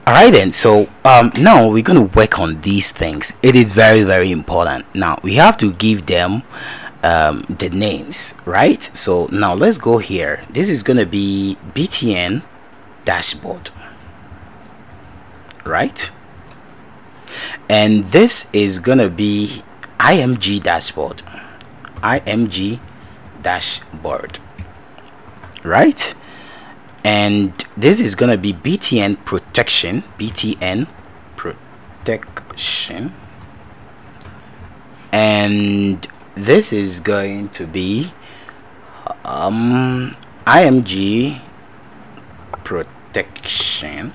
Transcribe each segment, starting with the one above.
All right then, so now we're going to work on these things. It is very, very important. Now we have to give them the names, right? So now let's go here. This is going to be BTN dashboard, right? And this is going to be IMG dashboard, right? And this is going to be BTN protection, and this is going to be IMG protection,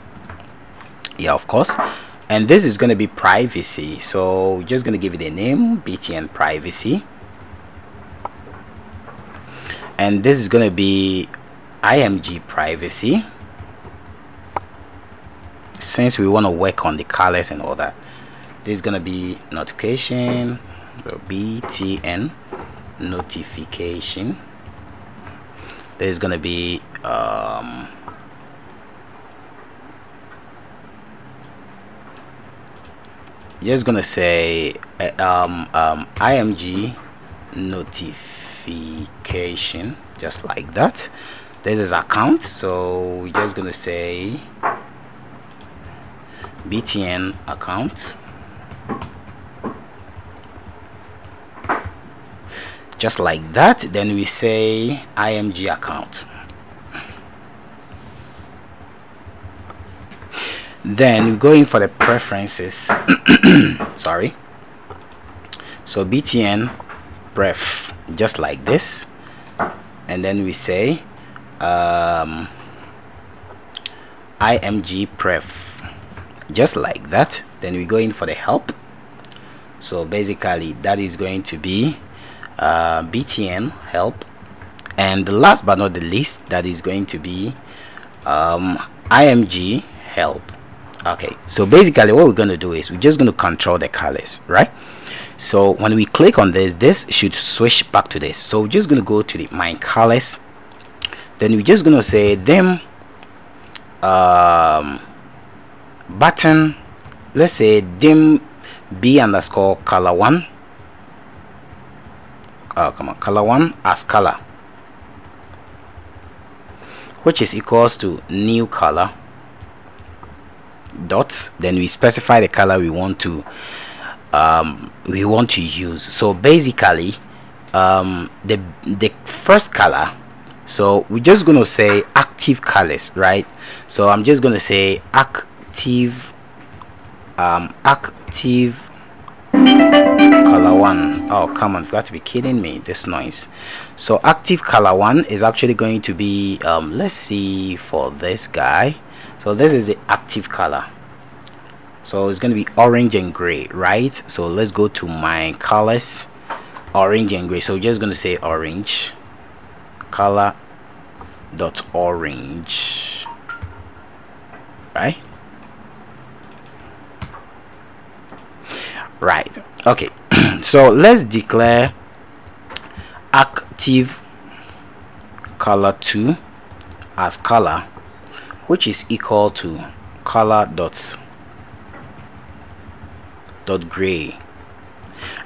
yeah, of course. And this is going to be privacy, so we're just going to give it a name, BTN privacy. And this is going to be IMG privacy, since we want to work on the colors and all that. This is going to be notification, so BTN notification. There's going to be just going to say IMG notification, just like that. This is account, so we're just going to say BTN account, just like that. Then we say IMG account. Then we go in for the preferences. Sorry, so BTN pref, just like this. And then we say IMG pref, just like that. Then we go in for the help, so basically that is going to be BTN help. And the last but not the least, that is going to be IMG help. Okay, so basically what we're going to do is we're just going to control the colors, right? So when we click on this should switch back to this. So we're just going to go to the my colors. Then we're just going to say them button, let's say dim b underscore color 1. Come on, color 1 as color, which is equals to new color dots. Then we specify the color we want to use. So basically the first color, so we're just going to say active colors, right? So I'm just going to say active active color 1. Oh come on, you've got to be kidding me, this noise. So active color 1 is actually going to be let's see, for this guy, so this is the active color, so it's going to be orange and gray, right? So let's go to my colors, orange and gray. So we're just going to say orange color dot orange, right? Right, okay. So let's declare active color 2 as color, which is equal to color dot gray,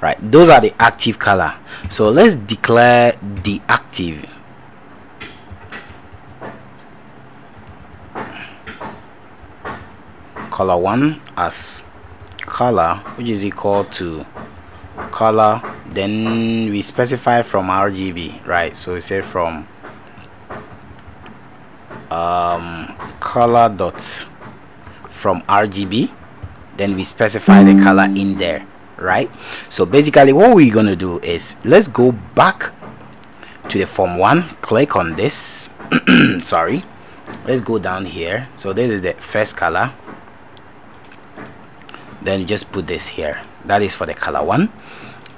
right? Those are the active color. So let's declare the active color 1 as color, which is equal to color, then we specify from RGB, right? So we say from color dot from RGB, then we specify the color in there, right? So basically what we're going to do is let's go back to the form 1, click on this sorry, let's go down here. So this is the first color, then you just put this here, that is for the color 1.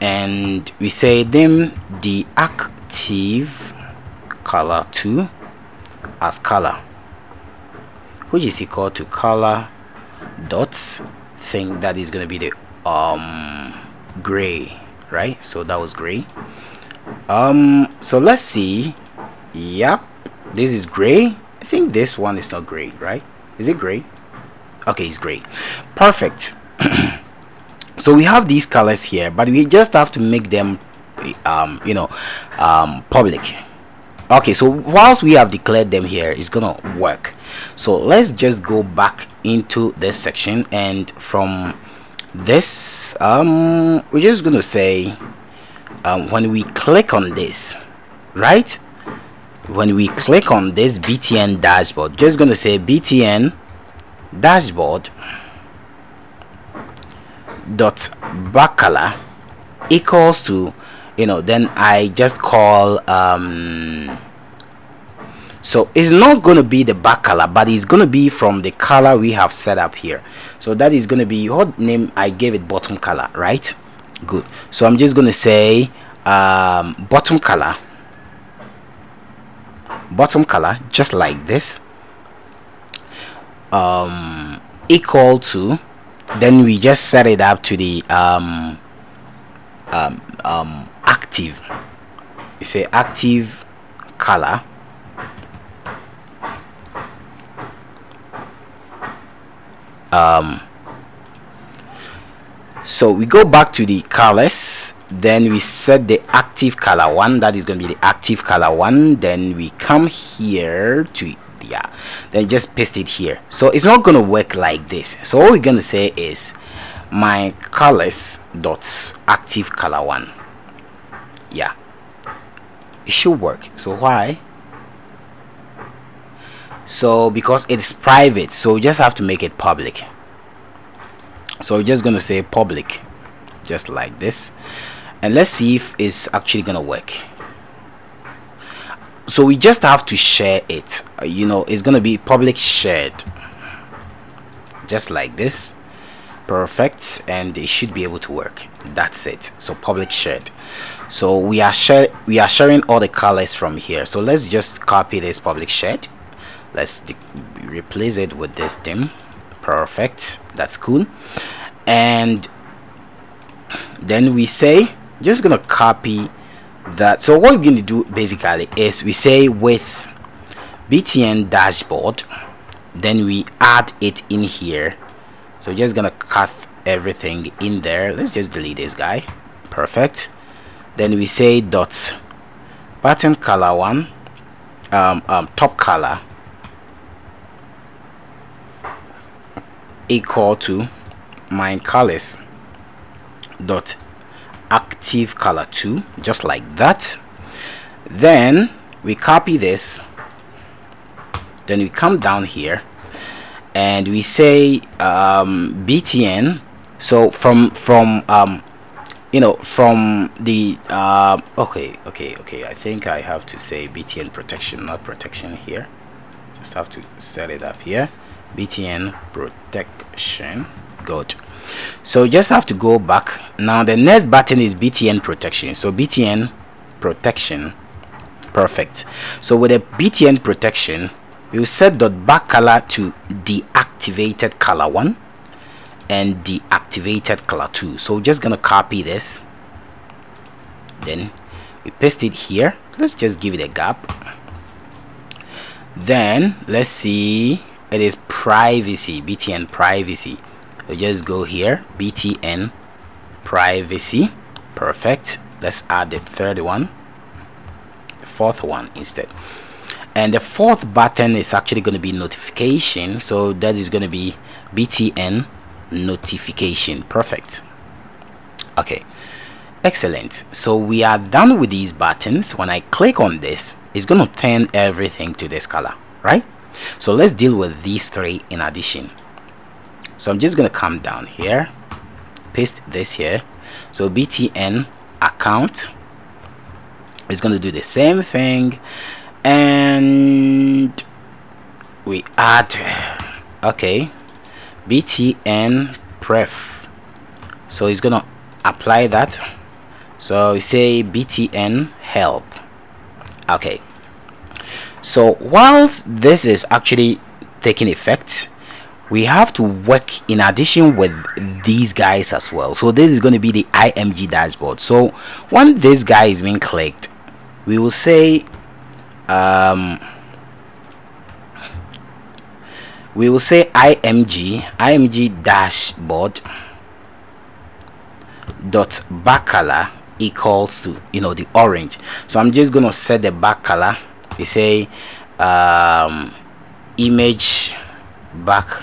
And we say them the active color 2 as color, which is equal to color dots thing, that is going to be the gray, right? So that was gray. So let's see. Yep, this is gray. I think this one is not gray, right? Is it gray? Okay, it's great. Perfect. So we have these colors here, but we just have to make them public. Okay, so whilst we have declared them here, it's gonna work. So let's just go back into this section, and from this we're just gonna say when we click on this, right, when we click on this BTN dashboard, just gonna say BTN dashboard dot back color equals to, then I just call so it's not going to be the back color, but it's going to be from the color we have set up here. So that is going to be what name I gave it, bottom color, right? Good. So I'm just going to say bottom color, just like this, equal to, then we just set it up to the active. You say active color so we go back to the colors, then we set the active color one, that is going to be the active color one, then we come here to then just paste it here. So it's not going to work like this. So all we're going to say is my colors dot active color one. Yeah, it should work. So why? So because it's private, so we just have to make it public. So we're just going to say public, just like this, and let's see if it's actually going to work. So we just have to share it, it's going to be public shared, just like this. Perfect, and it should be able to work. That's it. So public shared. So we are sharing all the colors from here. So let's just copy this public shared, let's replace it with this dim. Perfect, that's cool. And then we say, just gonna copy that. So what we're going to do basically is we say with BTN dashboard, then we add it in here. So just gonna cut everything in there. Let's just delete this guy. Perfect. Then we say dot button color one, top color equal to my colors dot active color 2, just like that. Then we copy this, then we come down here and we say BTN. So from the okay, I think I have to say BTN protection, not protection here. Just have to set it up here, BTN protection. Good. So just have to go back. Now the next button is BTN protection. So BTN protection. Perfect. So with a BTN protection, you set dot back color to deactivated color 1 and deactivated color 2. So we're just gonna copy this, then we paste it here. Let's just give it a gap. Then let's see, it is privacy, BTN privacy. So just go here, BTN privacy. Perfect. Let's add the third one, the fourth one instead. And the fourth button is actually going to be notification. So that is going to be BTN notification. Perfect. Okay, excellent. So we are done with these buttons. When I click on this, it's going to turn everything to this color, right? So let's deal with these three in addition. So I'm just going to come down here, paste this here. So BTN account is going to do the same thing, and we add BTN pref. So it's going to apply that. So we say BTN help. Okay, so whilst this is actually taking effect, we have to work in addition with these guys as well. So this is going to be the IMG dashboard. So when this guy is being clicked, we will we will say img dashboard dot back color equals to, you know, the orange. So I'm just going to set the back color. We say image back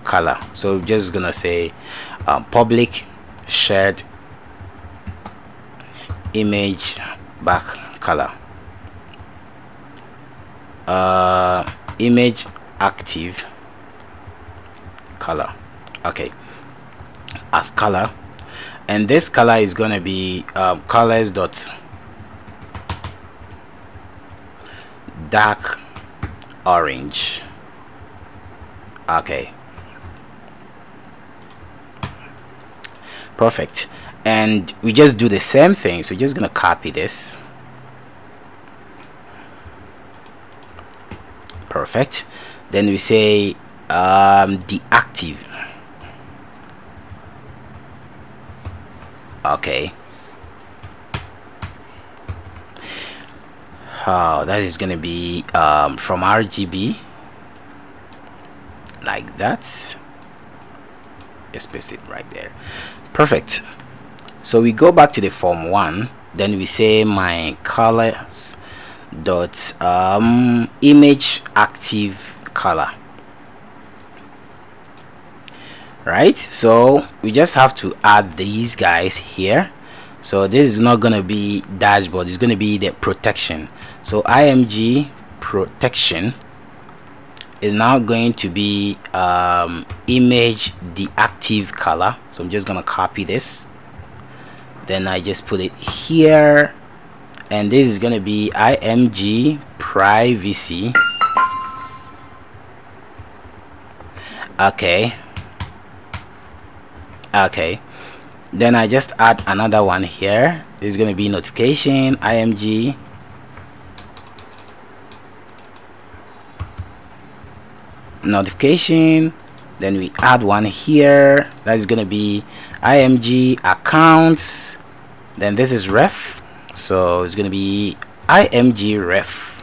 color. So we're just gonna say public shared image back color, image active color, okay, as color. And this color is going to be colors dot dark orange. Okay, perfect. And we just do the same thing, so we're just gonna copy this. Perfect. Then we say deactive. Okay. That is gonna be from RGB, like that. Just paste it right there. Perfect. So we go back to the form 1, then we say my colors dot image active color, right? So we just have to add these guys here. So this is not going to be dashboard, it's going to be the protection. So img protection is now going to be image deactive color. So I'm just going to copy this, then I just put it here, and this is going to be img privacy. Okay, then I just add another one here. This is going to be notification img notification. Then we add one here, that is going to be img accounts. Then this is ref, so it's going to be img ref.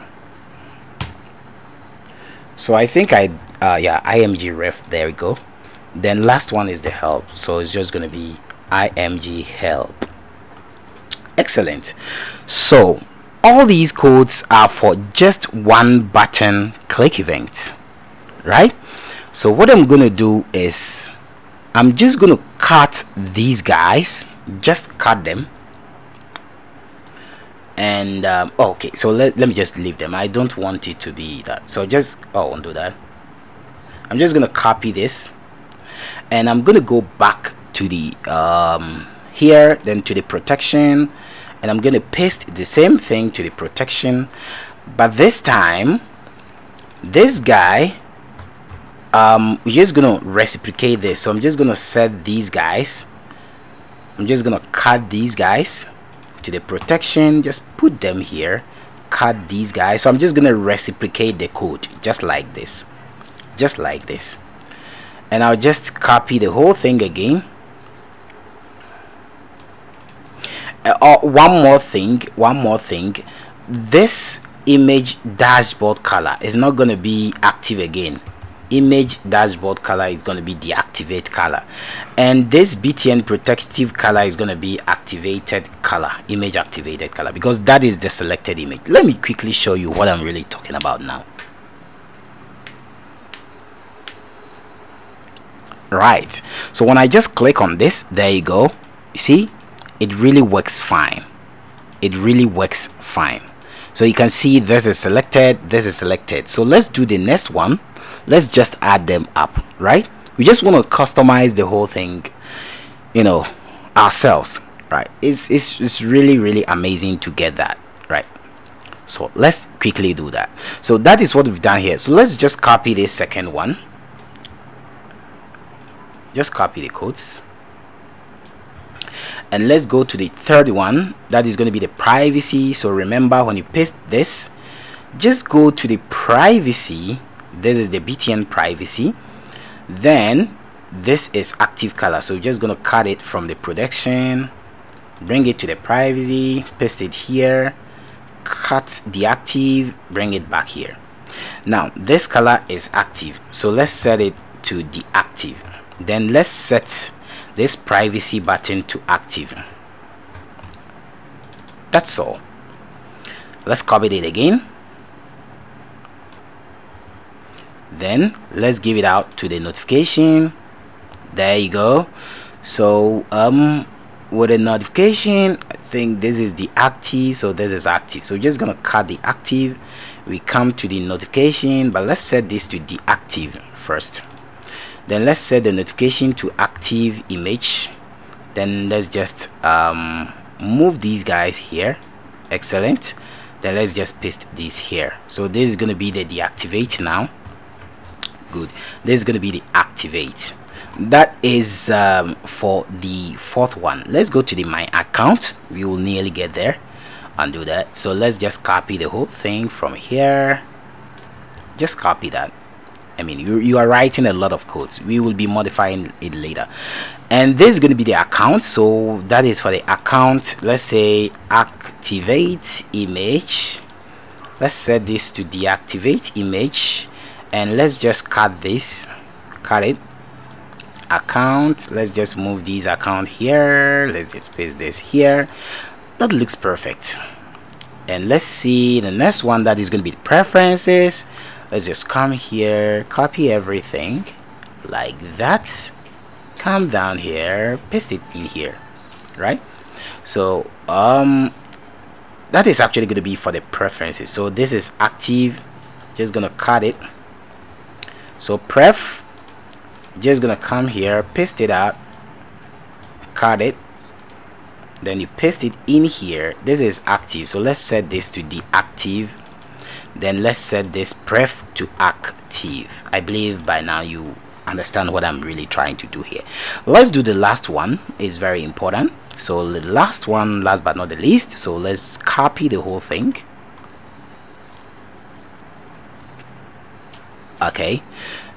So I think yeah, img ref, there we go. Then last one is the help, so it's just going to be img help. Excellent. So all these codes are for just one button click event, right? So what I'm going to do is I'm just going to cut these guys, just cut them. And okay, so let me just leave them. I don't want it to be that, so just undo that. I'm just going to copy this, and I'm going to go back to the here, then to the protection, and I'm going to paste the same thing to the protection, but this time this guy we're just gonna reciprocate this. So I'm just gonna set these guys, I'm just gonna cut these guys to the protection, just put them here, cut these guys. So I'm just gonna reciprocate the code just like this, and I'll just copy the whole thing again. One more thing, this image dashboard color is not going to be active again. Image dashboard color is going to be deactivate color, and this btn protective color is going to be activated color, image activated color, because that is the selected image. Let me quickly show you what I'm really talking about now. Right, so when I just click on this, there you go, you see it really works fine. So you can see this is selected, this is selected. So let's do the next one. Let's just add them up, right? We just want to customize the whole thing, you know, ourselves, right? It's really amazing to get that right. So let's quickly do that. So that is what we've done here. So let's just copy this second one, just copy the codes, and let's go to the third one. That is going to be the privacy. So remember, when you paste this, just go to the privacy. This is the btn privacy, then this is active color. So we're just going to cut it from the protection, bring it to the privacy, paste it here, cut the active, bring it back here. Now this color is active, so let's set it to deactive. Then let's set this privacy button to active. That's all. Let's copy it again. Then let's give it out to the notification. There you go. So with a notification, I think this is the active, so this is active. So we're just gonna cut the active, we come to the notification, but let's set this to deactive first. Then let's set the notification to active image. Then let's just move these guys here. Excellent. Then let's just paste this here. So this is going to be the deactivate now. Good. This is going to be the activate. That is for the fourth one. Let's go to the my account. We will nearly get there and do that. So let's just copy the whole thing from here. Just copy that. I mean, you are writing a lot of codes. We will be modifying it later. And this is going to be the account. So that is for the account. Let's say activate image. Let's set this to deactivate image, and let's just cut this, cut it. Account, let's just move these account here. Let's just paste this here. That looks perfect. And let's see the next one, that is going to be preferences. Let's just come here, copy everything like that, come down here, paste it in here, right? So that is actually going to be for the preferences. So this is active, just gonna cut it. So pref, just gonna come here, paste it out, cut it, then you paste it in here. This is active, so let's set this to deactive. Then let's set this pref to active. I believe by now you understand what I'm really trying to do here. Let's do the last one. It's very important. So the last one, last but not the least, so let's copy the whole thing. Okay,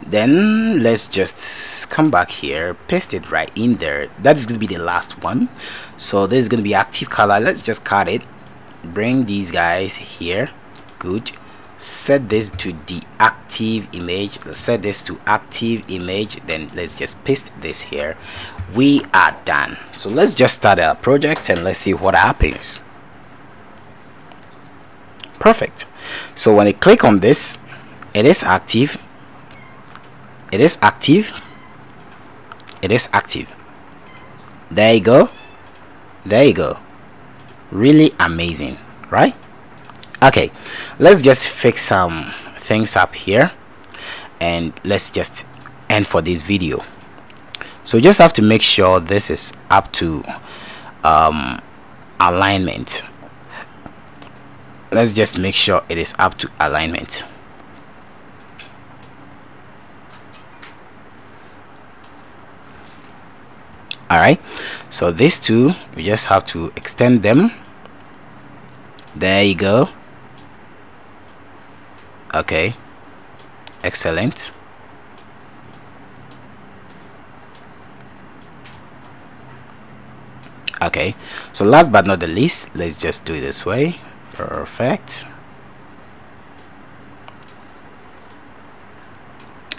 then let's just come back here, paste it right in there. That is going to be the last one. So this is going to be active color. Let's just cut it, bring these guys here. Good. Set this to the active image. Let's set this to active image. Then let's just paste this here. We are done. So let's just start our project and let's see what happens. Perfect. So when I click on this, it is active, it is active, it is active. There you go, there you go. Really amazing, right? Okay, let's just fix some things up here and let's just end for this video. So just have to make sure this is up to alignment. Let's just make sure it is up to alignment. All right, so these two, we just have to extend them. There you go. Okay, excellent. Okay, so last but not the least, let's just do it this way. Perfect.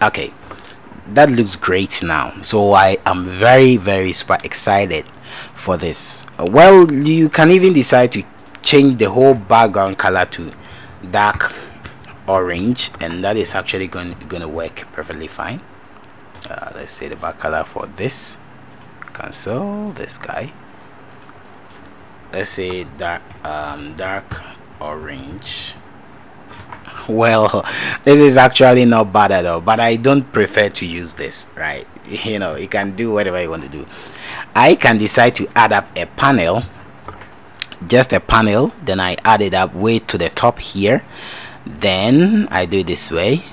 Okay, that looks great now. So I am very super excited for this. Well, you can even decide to change the whole background color to dark orange, and that is actually going to work perfectly fine. Let's say the back color for this, cancel this guy. Let's say dark orange. Well, this is actually not bad at all, but I don't prefer to use this, right? You know, you can do whatever you want to do. I can decide to add up a panel, just a panel, then I add it up way to the top here. Then I do it this way,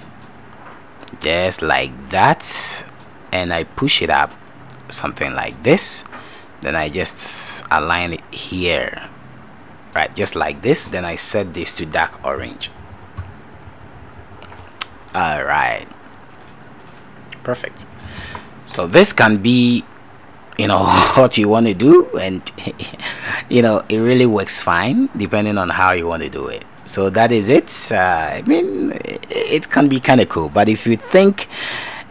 just like that, and I push it up something like this. Then I just align it here, right, just like this. Then I set this to dark orange. All right, perfect. So this can be, you know, what you want to do, and you know, it really works fine depending on how you want to do it. So that is it. I mean, it can be kind of cool, but if you think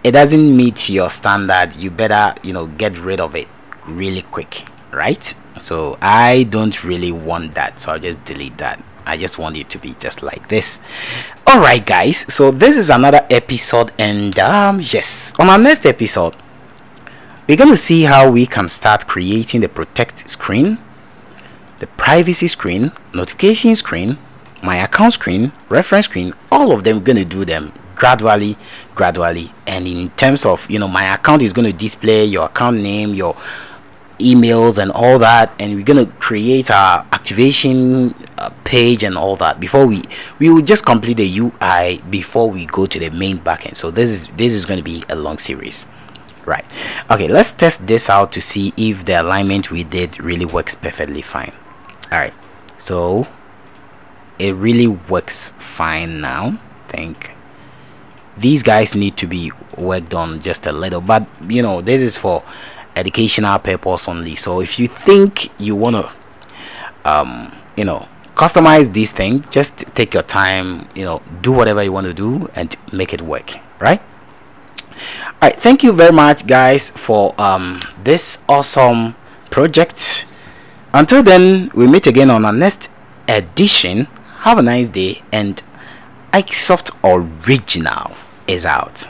it doesn't meet your standard, you better, you know, get rid of it really quick, right? So I don't really want that, so I'll just delete that. I just want it to be just like this. All right, guys, so this is another episode, and yes, on our next episode we're going to see how we can start creating the protect screen, the privacy screen, notification screen, my account screen, reference screen. All of them, going to do them gradually, and in terms of, you know, my account is going to display your account name, your emails and all that, and we're going to create our activation page and all that. Before we will just complete the UI before we go to the main backend. So this is going to be a long series, right? Okay, let's test this out to see if the alignment we did really works perfectly fine. All right, so it really works fine now. I think these guys need to be worked on just a little, but you know, this is for educational purpose only. So if you think you want to you know, customize this thing, just take your time, you know, do whatever you want to do and make it work, right? All right, thank you very much, guys, for this awesome project. Until then, we meet again on our next edition. Have a nice day, and Microsoft Original is out.